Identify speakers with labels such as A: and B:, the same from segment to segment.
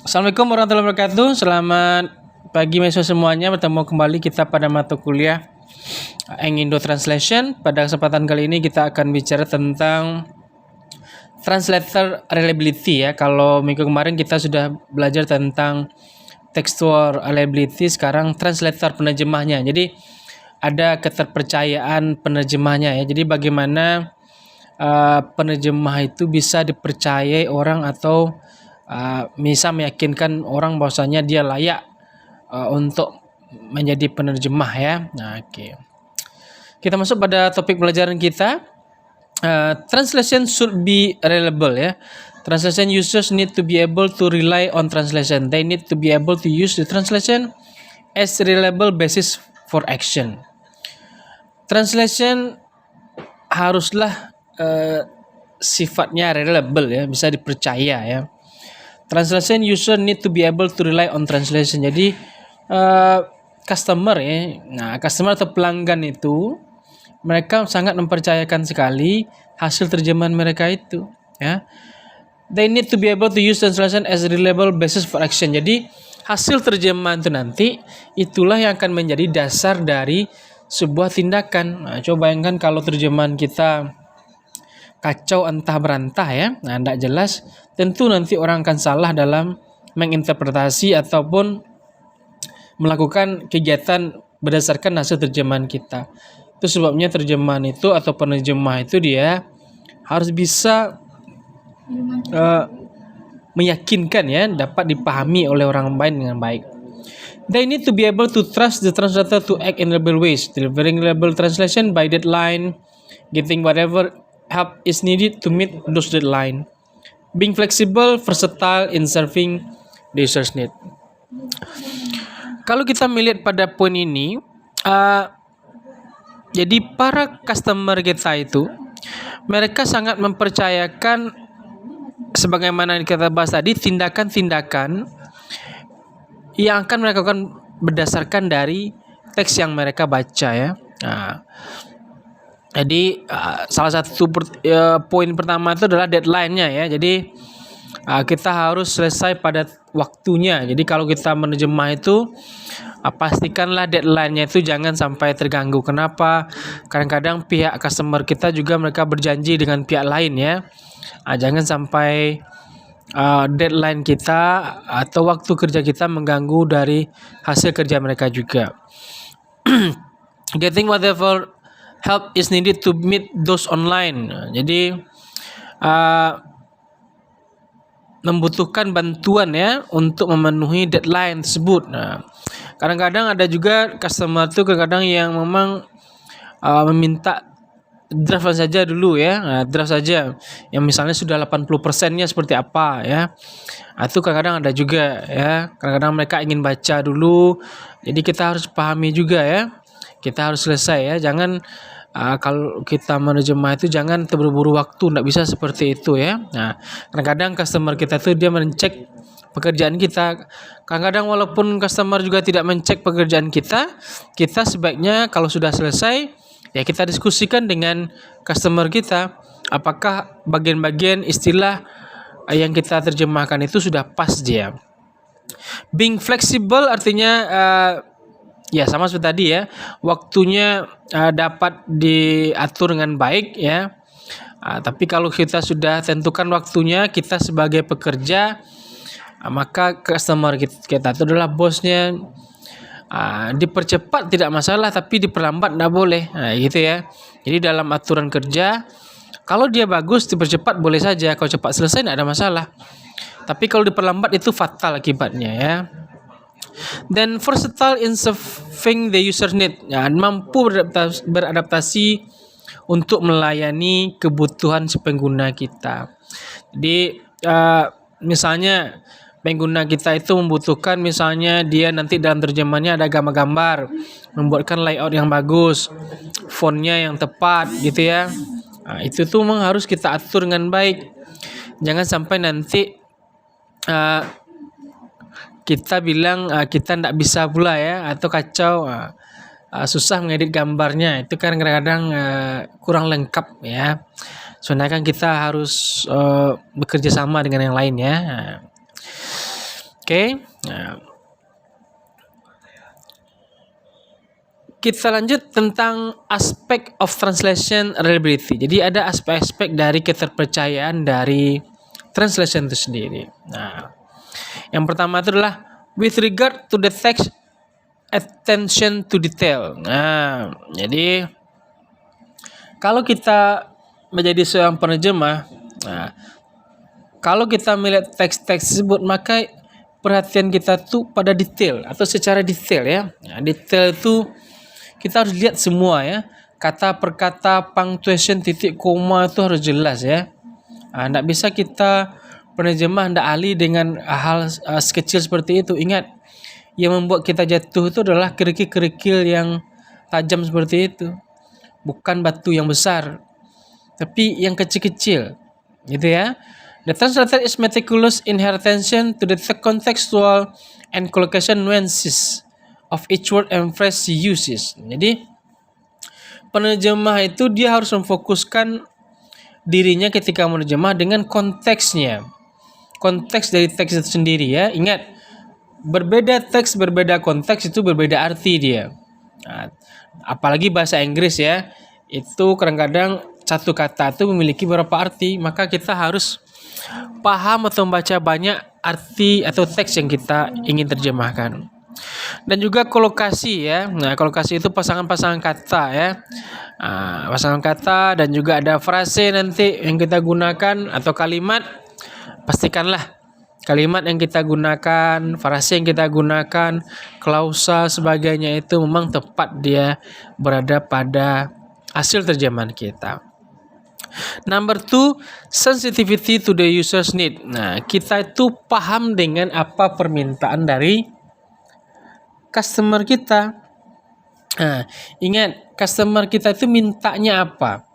A: Assalamualaikum warahmatullahi wabarakatuh. Selamat pagi mahasiswa semuanya. Bertemu kembali kita pada mata kuliah Indo Translation. Pada kesempatan kali ini kita akan bicara tentang translator reliability ya. Kalau minggu kemarin kita sudah belajar tentang textual reliability, sekarang translator penerjemahnya. Jadi ada keterpercayaan penerjemahnya ya. Jadi bagaimana penerjemah itu bisa dipercayai orang atau bisa meyakinkan orang bahwasanya dia layak untuk menjadi penerjemah ya. Nah, oke. Kita masuk pada topik pelajaran kita. Translation should be reliable ya. Translation users need to be able to rely on translation. They need to be able to use the translation as reliable basis for action. Translation haruslah sifatnya reliable ya, bisa dipercaya ya. Translation user need to be able to rely on translation. Jadi customer ya, customer atau pelanggan itu mereka sangat mempercayakan sekali hasil terjemahan mereka itu ya. They need to be able to use translation as a reliable basis for action. Jadi hasil terjemahan itu nanti itulah yang akan menjadi dasar dari sebuah tindakan. Coba bayangkan kalau terjemahan kita kacau entah berantah ya, tidak jelas, tentu nanti orang akan salah dalam menginterpretasi ataupun melakukan kegiatan berdasarkan hasil terjemahan kita. Itu sebabnya terjemahan itu atau penerjemah itu dia harus bisa meyakinkan ya, dapat dipahami oleh orang lain dengan baik. They need to be able to trust the translator to act in reliable ways, delivering reliable translation by deadline, getting whatever help is needed to meet those deadline, being flexible, versatile in serving the user's need. Kalau kita melihat pada poin ini, jadi para customer kita itu mereka sangat mempercayakan sebagaimana kita bahas tadi tindakan-tindakan yang akan mereka lakukan berdasarkan dari teks yang mereka baca ya. Jadi salah satu poin pertama itu adalah deadline-nya ya. Jadi kita harus selesai pada waktunya. Jadi kalau kita menerjemah itu pastikanlah deadline-nya itu jangan sampai terganggu. Kenapa? Kadang-kadang pihak customer kita juga mereka berjanji dengan pihak lain ya. Jangan sampai deadline kita atau waktu kerja kita mengganggu dari hasil kerja mereka juga. Getting whatever help is needed to meet those online. Jadi membutuhkan bantuan ya untuk memenuhi deadline tersebut. Kadang-kadang ada juga customer tuh kadang-kadang yang memang meminta draft saja dulu ya. Draft saja yang misalnya sudah 80%-nya seperti apa ya. Itu kadang-kadang ada juga ya. Kadang-kadang mereka ingin baca dulu. Jadi kita harus pahami juga ya. Kita harus selesai ya. Jangan kalau kita menerjemah itu jangan terburu-buru waktu, tidak bisa seperti itu ya. Kadang-kadang customer kita tuh dia mencek pekerjaan kita. Kadang-kadang walaupun customer juga tidak mencek pekerjaan kita sebaiknya kalau sudah selesai ya kita diskusikan dengan customer kita apakah bagian-bagian istilah yang kita terjemahkan itu sudah pas dia. Being flexible artinya ya sama seperti tadi ya, waktunya dapat diatur dengan baik ya. Tapi kalau kita sudah tentukan waktunya, kita sebagai pekerja, maka customer kita itu adalah bosnya. Dipercepat tidak masalah, tapi diperlambat tidak boleh. Gitu ya. Jadi dalam aturan kerja, kalau dia bagus dipercepat boleh saja, kalau cepat selesai tidak ada masalah. Tapi kalau diperlambat itu fatal akibatnya ya. Dan versatile in serving the user need, ya, mampu beradaptasi untuk melayani kebutuhan si pengguna kita. Jadi misalnya pengguna kita itu membutuhkan misalnya dia nanti dalam terjemahannya ada gambar-gambar, membuatkan layout yang bagus, fontnya yang tepat gitu ya. Itu tuh memang harus kita atur dengan baik. Jangan sampai nanti kita bilang kita tidak bisa pula ya, atau kacau, susah mengedit gambarnya, itu kan kadang-kadang kurang lengkap ya. Sebenarnya kan kita harus bekerja sama dengan yang lain ya. Oke. Nah, kita lanjut tentang aspek of translation reliability. Jadi ada aspek-aspek dari keterpercayaan dari translation itu sendiri. Nah, yang pertama itu adalah with regard to the text, attention to detail. Nah, jadi kalau kita menjadi seorang penerjemah, nah, kalau kita melihat teks-teks tersebut, maka perhatian kita tuh pada detail atau secara detail ya. Nah, detail itu kita harus lihat semua ya. Kata per kata, punctuation, titik koma itu harus jelas ya. Nggak bisa kita penerjemah ndak ahli dengan hal sekecil seperti itu. Ingat, yang membuat kita jatuh itu adalah kerikil-kerikil yang tajam seperti itu. Bukan batu yang besar, tapi yang kecil-kecil. Gitu ya. The translator is meticulous in her attention to the contextual and collocation nuances of each word and phrase she uses. Jadi, penerjemah itu dia harus memfokuskan dirinya ketika menerjemah dengan konteksnya. Konteks dari teks itu sendiri ya. Ingat, berbeda teks, berbeda konteks itu berbeda arti dia. Nah, apalagi bahasa Inggris ya. Itu kadang-kadang satu kata itu memiliki beberapa arti, maka kita harus paham atau membaca banyak arti atau teks yang kita ingin terjemahkan. Dan juga kolokasi ya. Nah, kolokasi itu pasangan-pasangan kata ya. Pasangan kata dan juga ada frase nanti yang kita gunakan atau kalimat. Pastikanlah kalimat yang kita gunakan, frase yang kita gunakan, klausa sebagainya itu memang tepat dia berada pada hasil terjemahan kita. Number 2, sensitivity to the user's need. Nah, kita itu paham dengan apa permintaan dari customer kita. Nah, ingat, customer kita itu mintanya apa?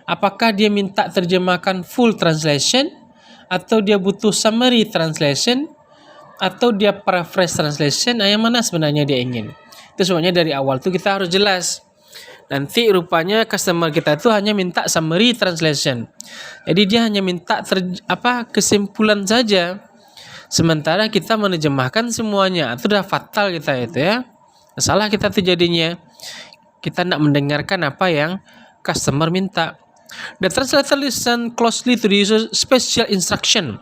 A: Apakah dia minta terjemahkan full translation, atau dia butuh summary translation, atau dia paraphrase translation? Nah, yang mana sebenarnya dia ingin? Itu sebenarnya dari awal tuh kita harus jelas. Nanti rupanya customer kita itu hanya minta summary translation. Jadi dia hanya minta kesimpulan saja. Sementara kita menerjemahkan semuanya. Itu udah fatal kita itu ya. Salah kita tuh jadinya. Kita tidak mendengarkan apa yang customer minta. The translator listen closely to the user special instruction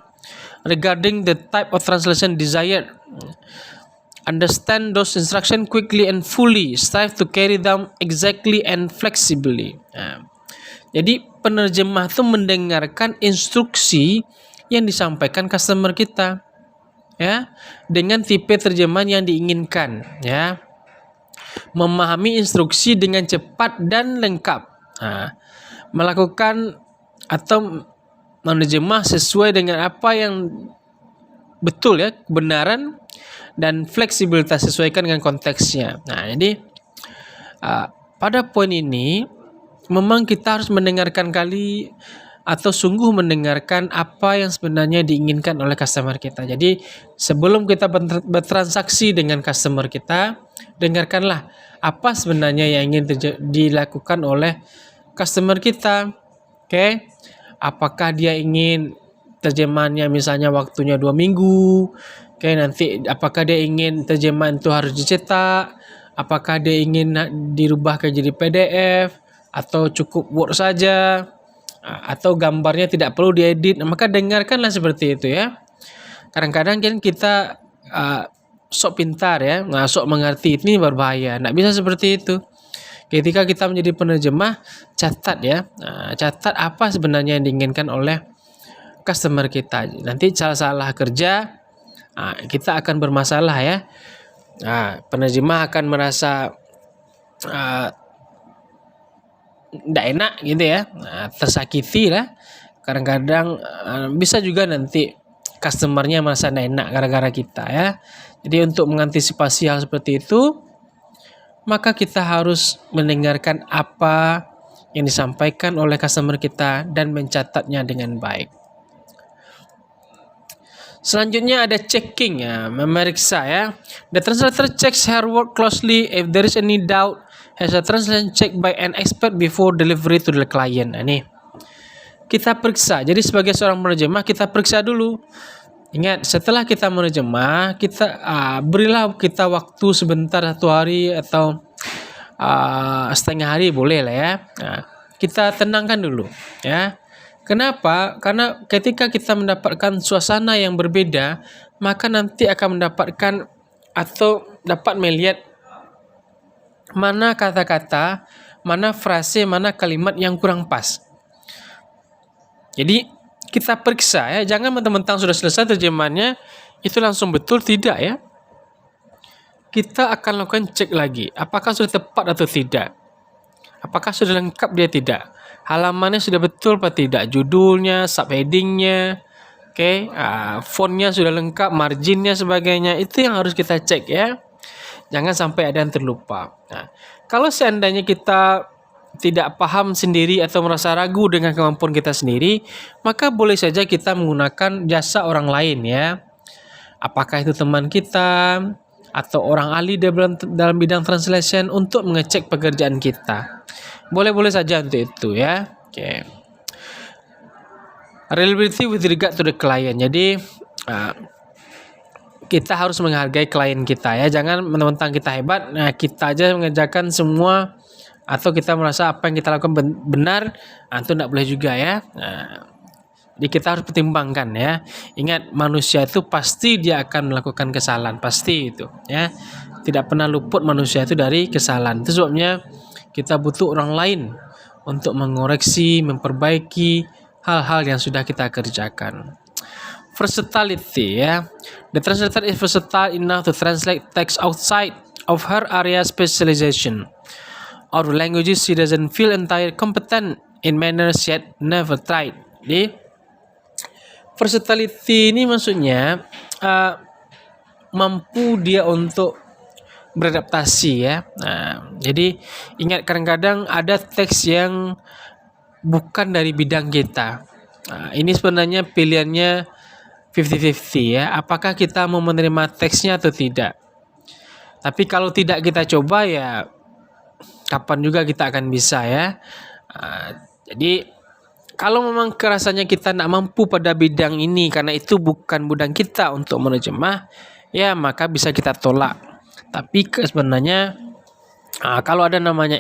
A: regarding the type of translation desired. Understand those instruction quickly and fully. Strive to carry them exactly and flexibly. Jadi penerjemah itu mendengarkan instruksi yang disampaikan customer kita, ya, dengan tipe terjemahan yang diinginkan, ya. Memahami instruksi dengan cepat dan lengkap. Melakukan atau menerjemah sesuai dengan apa yang betul ya, kebenaran dan fleksibilitas sesuaikan dengan konteksnya. Nah, jadi pada poin ini memang kita harus mendengarkan atau sungguh mendengarkan apa yang sebenarnya diinginkan oleh customer kita. Jadi sebelum kita bertransaksi dengan customer kita, dengarkanlah apa sebenarnya yang ingin dilakukan oleh customer kita. Oke. Apakah dia ingin terjemahannya misalnya waktunya 2 minggu? Oke, nanti apakah dia ingin terjemahan itu harus dicetak? Apakah dia ingin dirubah ke jadi PDF atau cukup Word saja? Atau gambarnya tidak perlu diedit? Maka dengarkanlah seperti itu ya. Kadang-kadang kan kita sok pintar ya, sok mengerti, ini berbahaya. Nggak bisa seperti itu. Ketika kita menjadi penerjemah, catat ya. Catat apa sebenarnya yang diinginkan oleh customer kita. Nanti salah kerja, kita akan bermasalah ya. Penerjemah akan merasa tidak enak gitu ya, tersakiti lah. Kadang-kadang bisa juga nanti customernya merasa tidak enak gara-gara kita ya. Jadi untuk mengantisipasi hal seperti itu, maka kita harus mendengarkan apa yang disampaikan oleh customer kita dan mencatatnya dengan baik. Selanjutnya ada checking ya, memeriksa ya. The translator checks her work closely. If there is any doubt, has a translation checked by an expert before delivery to the client. Nah, ini kita periksa. Jadi sebagai seorang penerjemah kita periksa dulu Ingat, setelah kita menerjemah, kita berilah kita waktu sebentar, 1 hari atau setengah hari boleh lah ya. Kita tenangkan dulu ya. Kenapa? Karena ketika kita mendapatkan suasana yang berbeda, maka nanti akan mendapatkan atau dapat melihat mana kata-kata, mana frase, mana kalimat yang kurang pas. Jadi kita periksa ya, jangan mentang-mentang sudah selesai terjemahannya itu langsung betul, tidak ya. Kita akan lakukan cek lagi, apakah sudah tepat atau tidak. Apakah sudah lengkap dia tidak. Halamannya sudah betul atau tidak, judulnya, subheadingnya, fontnya sudah lengkap, marginnya sebagainya, itu yang harus kita cek ya. Jangan sampai ada yang terlupa. Nah, kalau seandainya kita tidak paham sendiri atau merasa ragu dengan kemampuan kita sendiri, maka boleh saja kita menggunakan jasa orang lain ya. Apakah itu teman kita atau orang ahli dalam bidang translation untuk mengecek pekerjaan kita. Boleh-boleh saja untuk itu ya. Reliability with regard to the client. Jadi kita harus menghargai klien kita ya. Jangan mentang-mentang kita hebat, kita aja mengerjakan semua, atau kita merasa apa yang kita lakukan benar, itu tidak boleh juga ya. Jadi kita harus pertimbangkan ya. Ingat, manusia itu pasti dia akan melakukan kesalahan, pasti itu ya. Tidak pernah luput manusia itu dari kesalahan. Itu sebabnya kita butuh orang lain untuk mengoreksi, memperbaiki hal-hal yang sudah kita kerjakan. Versatility ya. The translator is versatile enough to translate text outside of her area specialization or languages she doesn't feel entirely competent in manners yet never tried. Jadi versatility ini maksudnya mampu dia untuk beradaptasi ya. Jadi ingat, kadang-kadang ada teks yang bukan dari bidang kita. Ini sebenarnya pilihannya 50-50 ya. Apakah kita mau menerima teksnya atau tidak? Tapi kalau tidak kita coba ya, kapan juga kita akan bisa ya. Jadi kalau memang kerasanya kita tidak mampu pada bidang ini karena itu bukan bidang kita untuk menerjemah, ya maka bisa kita tolak. Tapi sebenarnya kalau ada namanya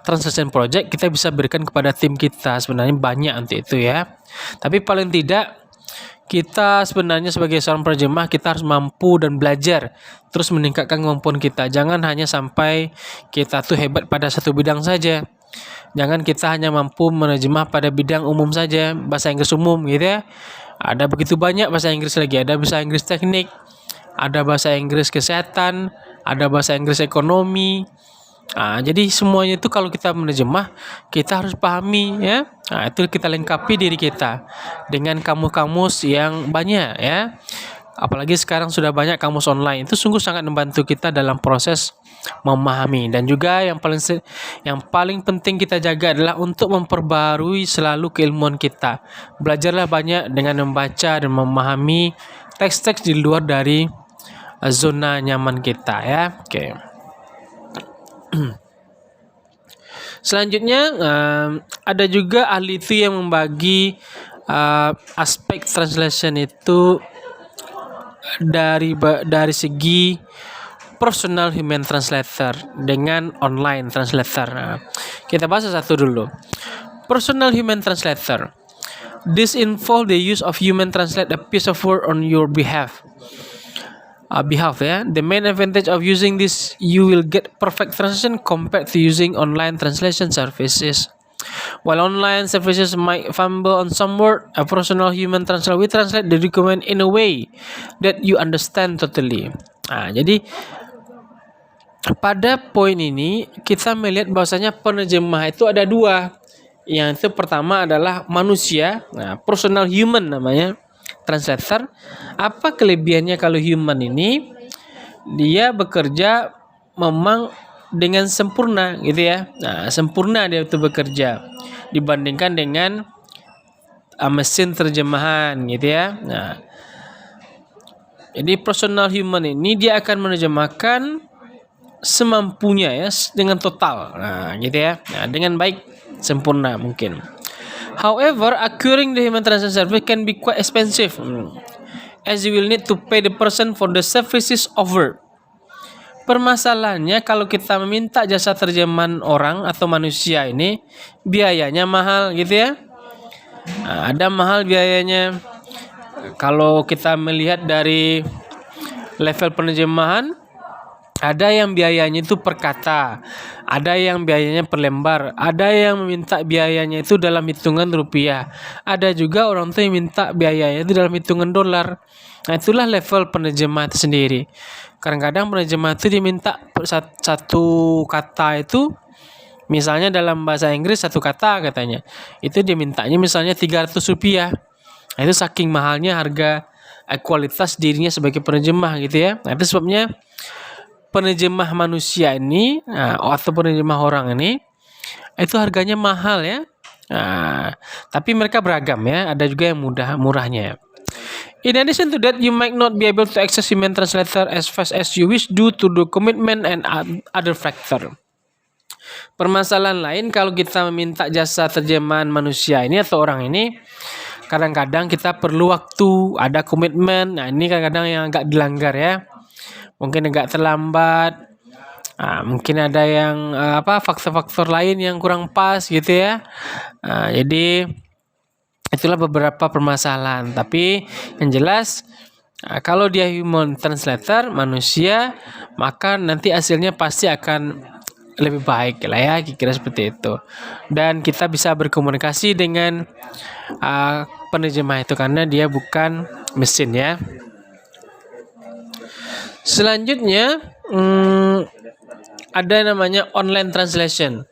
A: translation project, kita bisa berikan kepada tim kita. Sebenarnya banyak untuk itu ya. Tapi paling tidak kita sebenarnya sebagai seorang penerjemah, kita harus mampu dan belajar terus meningkatkan kemampuan kita. Jangan hanya sampai kita tuh hebat pada satu bidang saja. Jangan kita hanya mampu menerjemah pada bidang umum saja, bahasa Inggris umum gitu ya. Ada begitu banyak bahasa Inggris lagi, ada bahasa Inggris teknik, ada bahasa Inggris kesehatan, ada bahasa Inggris ekonomi. Jadi semuanya itu kalau kita menerjemah, kita harus pahami ya. Itu kita lengkapi diri kita dengan kamus-kamus yang banyak ya. Apalagi sekarang sudah banyak kamus online. Itu sungguh sangat membantu kita dalam proses memahami. Dan juga yang paling penting kita jaga adalah untuk memperbarui selalu keilmuan kita. Belajarlah banyak dengan membaca dan memahami teks-teks di luar dari zona nyaman kita ya. Selanjutnya ada juga ahli itu yang membagi aspek translation itu dari segi personal human translator dengan online translator. Kita bahas satu dulu. Personal human translator. This involve the use of human translate a piece of word on your behalf ya. The main advantage of using this, you will get perfect translation compared to using online translation services. While online services might fumble on some word, a personal human translator will translate the document in a way that you understand totally. Jadi pada poin ini kita melihat bahwasanya penerjemah itu ada dua. Yang itu pertama adalah manusia, personal human namanya, translator. Apa kelebihannya kalau human ini? Dia bekerja memang dengan sempurna gitu ya. Sempurna dia itu bekerja dibandingkan dengan mesin terjemahan gitu ya. Jadi personal human ini dia akan menerjemahkan semampunya ya, dengan total. Gitu ya. Dengan baik, sempurna mungkin. However, acquiring the human translation service can be quite expensive. as you will need to pay the person for the services offered. Permasalahannya kalau kita meminta jasa terjemahan orang atau manusia ini biayanya mahal gitu ya. Nah, ada mahal biayanya. Kalau kita melihat dari level penerjemahan, ada yang biayanya itu per kata, ada yang biayanya per lembar, ada yang meminta biayanya itu dalam hitungan rupiah, ada juga orang tuh yang minta biayanya itu dalam hitungan dolar. Nah, itulah level penerjemah itu sendiri. Kadang-kadang penerjemah itu diminta satu kata itu, misalnya dalam bahasa Inggris satu kata katanya, itu dimintanya misalnya 300 rupiah. Nah, itu saking mahalnya harga kualitas dirinya sebagai penerjemah gitu ya. Nah, itu sebabnya penerjemah manusia ini atau penerjemah orang ini itu harganya mahal ya. Nah, tapi mereka beragam ya, ada juga yang murahnya. In addition to that, you might not be able to access human translator as fast as you wish due to the commitment and other factor. Permasalahan lain kalau kita meminta jasa terjemahan manusia ini atau orang ini, kadang-kadang kita perlu waktu, ada komitmen. Nah, ini kadang-kadang yang agak dilanggar ya. Mungkin agak terlambat. Mungkin ada yang faktor-faktor lain yang kurang pas gitu ya. Jadi itulah beberapa permasalahan. Tapi yang jelas kalau dia human translator manusia, maka nanti hasilnya pasti akan lebih baik lah ya, kira-kira seperti itu. Dan kita bisa berkomunikasi dengan penerjemah itu karena dia bukan mesin ya. Selanjutnya ada namanya online translation.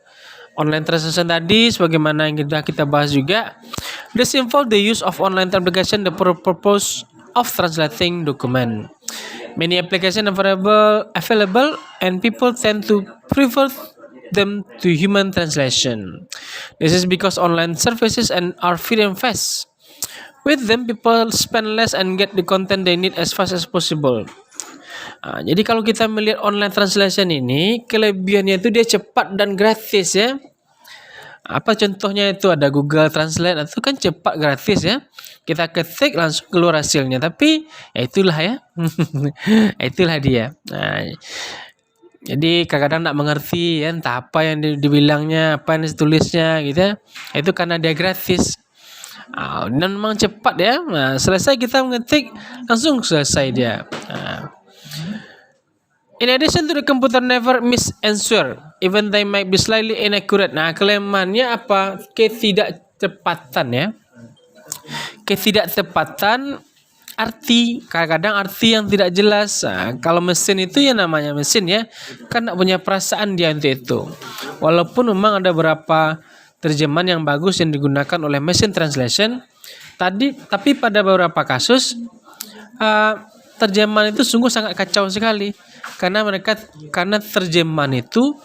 A: Online translation tadi sebagaimana yang kita bahas juga, this involve the use of online application the purpose of translating document. Many applications available and people tend to prefer them to human translation. This is because online services are free and fast. With them people spend less and get the content they need as fast as possible. Jadi kalau kita melihat online translation ini, kelebihannya itu dia cepat dan gratis ya. Apa contohnya itu ada Google Translate, itu kan cepat gratis ya. Kita ketik langsung keluar hasilnya. Tapi ya itulah ya. Itulah dia. Jadi kadang-kadang nak mengerti ya, entah apa yang dibilangnya, apa yang ditulisnya gitu ya. Itu karena dia gratis. Dan memang cepat ya. Selesai kita mengetik langsung selesai dia. In addition to the computer never miss answer, even they might be slightly inaccurate. Nah, kelemahannya apa? Ketidakcepatan ya. Ketidakcepatan arti, kadang-kadang arti yang tidak jelas. Kalau mesin itu ya namanya mesin ya, kan tak punya perasaan dia untuk itu. Walaupun memang ada beberapa terjemahan yang bagus yang digunakan oleh machine translation, tapi pada beberapa kasus terjemahan itu sungguh sangat kacau sekali. Karena terjemahan itu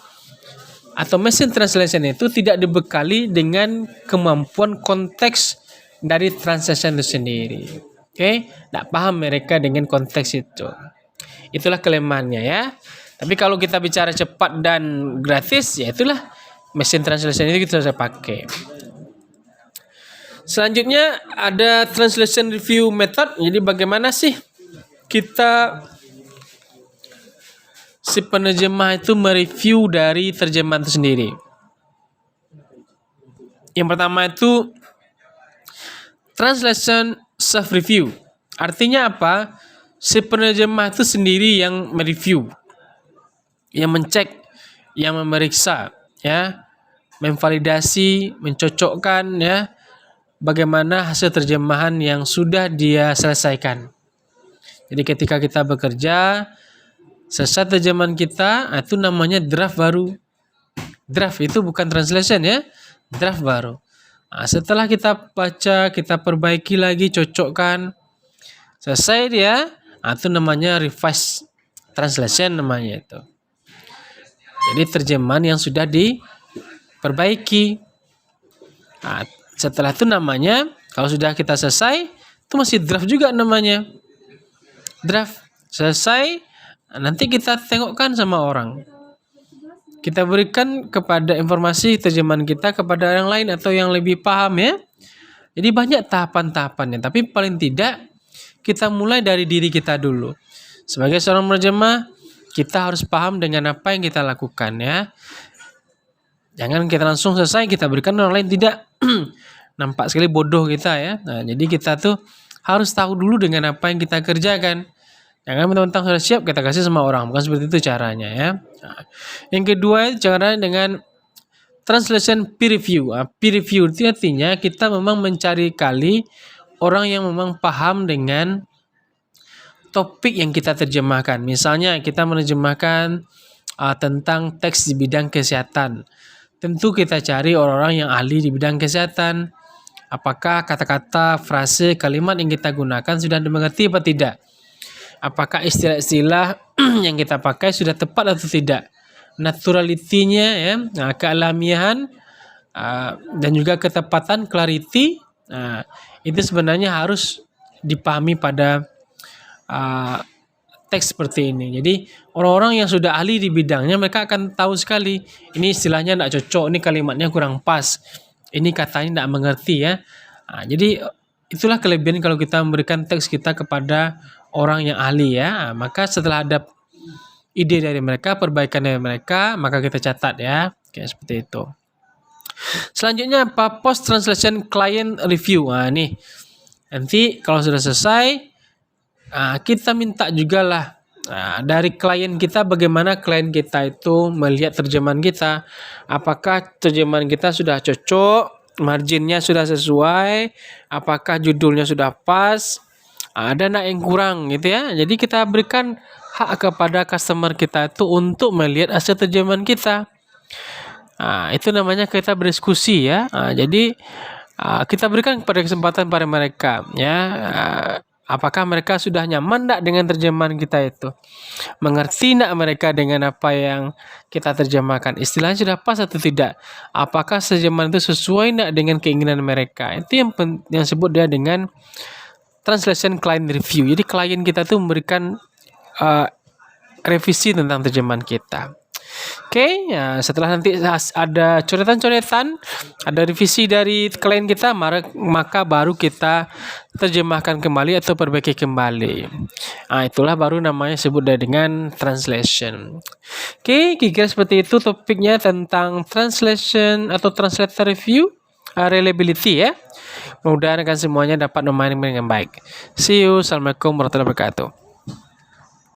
A: atau machine translation itu tidak dibekali dengan kemampuan konteks dari translation itu sendiri. Oke, tidak paham mereka dengan konteks itu. Itulah kelemahannya ya. Tapi kalau kita bicara cepat dan gratis, ya itulah machine translation itu kita bisa pakai. Selanjutnya ada translation review method. Jadi bagaimana sih si penerjemah itu mereview dari terjemahan itu sendiri. Yang pertama itu translation self-review. Artinya apa? Si penerjemah itu sendiri yang mereview, yang mencek, yang memeriksa, ya, memvalidasi, mencocokkan, ya, bagaimana hasil terjemahan yang sudah dia selesaikan. Jadi ketika kita bekerja, selesai terjemahan kita, itu namanya draft baru. Draft itu bukan translation ya, draft baru. Setelah kita baca, kita perbaiki lagi, cocokkan, selesai dia, itu namanya revised translation namanya itu. Jadi terjemahan yang sudah diperbaiki. Setelah itu namanya, kalau sudah kita selesai, itu masih draft juga namanya. Draft selesai, nanti kita tengokkan sama orang. Kita berikan kepada informasi terjemahan kita kepada orang lain atau yang lebih paham ya. Jadi banyak tahapan-tahapannya, tapi paling tidak kita mulai dari diri kita dulu. Sebagai seorang penerjemah, kita harus paham dengan apa yang kita lakukan ya. Jangan kita langsung selesai kita berikan orang lain, tidak. Nampak sekali bodoh kita ya. Nah, jadi kita tuh harus tahu dulu dengan apa yang kita kerjakan. Jangan mentang-mentang sudah siap kita kasih sama orang, bukan seperti itu caranya ya. Nah, yang kedua cara dengan translation peer review. Peer review itu artinya kita memang mencari kali orang yang memang paham dengan topik yang kita terjemahkan. Misalnya kita menerjemahkan tentang teks di bidang kesehatan. Tentu kita cari orang-orang yang ahli di bidang kesehatan. Apakah kata-kata, frase, kalimat yang kita gunakan sudah dimengerti atau tidak? Apakah istilah-istilah yang kita pakai sudah tepat atau tidak? Naturalitinya ya, kealamiahan dan juga ketepatan, clarity, itu sebenarnya harus dipahami pada teks seperti ini. Jadi orang-orang yang sudah ahli di bidangnya mereka akan tahu sekali ini istilahnya tidak cocok, ini kalimatnya kurang pas, ini katanya tidak mengerti ya. Jadi itulah kelebihan kalau kita memberikan teks kita kepada orang yang ahli ya. Maka setelah ada ide dari mereka, perbaikan dari mereka, maka kita catat ya. Kayak seperti itu. Selanjutnya apa? Post translation client review. Nih. Nanti kalau sudah selesai, kita minta juga lah dari klien kita, bagaimana klien kita itu melihat terjemahan kita. Apakah terjemahan kita sudah cocok, marginnya sudah sesuai, apakah judulnya sudah pas, ada nak yang kurang gitu ya. Jadi kita berikan hak kepada customer kita itu untuk melihat hasil terjemahan kita. Itu namanya kita berdiskusi ya. Jadi kita berikan pada kesempatan pada mereka ya. Apakah mereka sudah nyaman tak dengan terjemahan kita itu? Mengerti tak mereka dengan apa yang kita terjemahkan? Istilahnya sudah pas atau tidak? Apakah terjemahan itu sesuai tak dengan keinginan mereka? Itu yang sebut dia dengan translation client review. Jadi klien kita tuh memberikan revisi tentang terjemahan kita. Oke, ya, setelah nanti ada coretan-coretan, ada revisi dari klien kita, maka baru kita terjemahkan kembali atau perbaiki kembali. Itulah baru namanya sebut dengan translation. Oke, kira-kira seperti itu topiknya tentang translation atau translator review, reliability ya. Mudah-mudahan akan semuanya dapat memahami dengan baik. See you. Assalamualaikum warahmatullahi wabarakatuh.